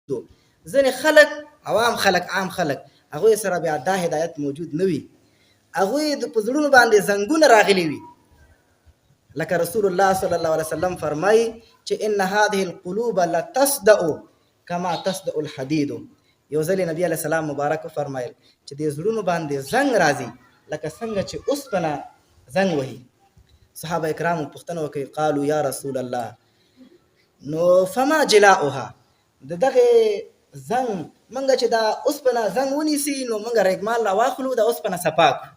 ځینې خلک عوام خلک عام خلک هغوی سره بیا دا هدایت موجود نه وي، هغوی په زړونو باندې زنګونه راغلي وي. لکه رسول الله صلی الله علیه وسلم فرمایي چې ان هذه القلوب لتصدع کما تصدع الحدید. یو ځل نبی علیه السلام مبارک فرمایل چې د زړونو باندې زنګ راځي لکه څنګه چې اوسپنه زنګ وهي. صحابه کرامو پوښتنه وکړه، قالوا یا رسول الله نو فما جلاؤها، دغه زنګ منګه چې دا اوسپنه زنګ ونیسي نو منګه رګمال راواخلو، دا اوسپنه صفا کړو.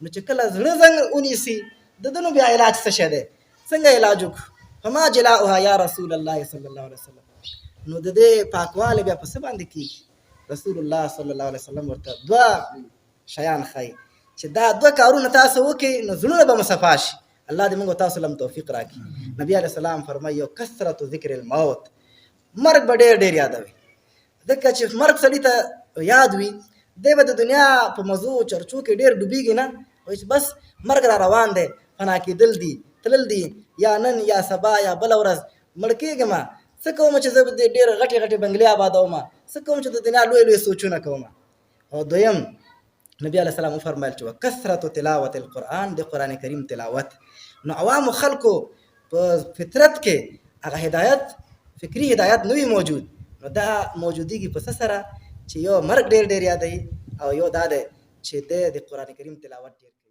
نو چې کله زړه زنګ ونیسي د ده نو بیا علاج څه شی دی، څنګه علاج وکړو؟ فما جلاؤها یا رسول الله صلی الله علیه وسلم. نو د دې پاکوالی بیا په څه باندې کېږي؟ رسول الله صلی الله علیه وسلم ورته دوه شیان ښایي چې دا دوه کارونه تاسو وکړئ نو زړونه به مو صفا شي. الله دې موږ تاسو لم توفیق راکړي. نبی علیه السلام فرمایي یو کثرت ذکر الموت، مرګ به ډېر ډېر یادوي. ځکه چې مرګ سړي ته یاد وي دی به د دنیا په مزو چرچو کې ډېر ډوبېږي نه، وایي چې بس مرګ را روان دی، فنا کېدل دي، تلل دي، یا نن یا سبا یا بله ورځ مړ کېږم. څه کوم چې زه به ډېر غټې غټې بنګلې آبادوم، څه کوم چې د دنیا لوی لوی سوچونه کوم. او دویم نبی علیه السلام وفرمایل چې وکثرت تلاوت القرآن، د قرآن کریم تلاوت. نو عوامو خلکو په فطرت کې هغه هدایت فکري هدایت نه وي موجود، نو دا موجودېږي په څه سره چې یو مرګ ډېر ډېر یادوي او یو دا دی چې د قرآن کریم تلاوت ډېر کوي.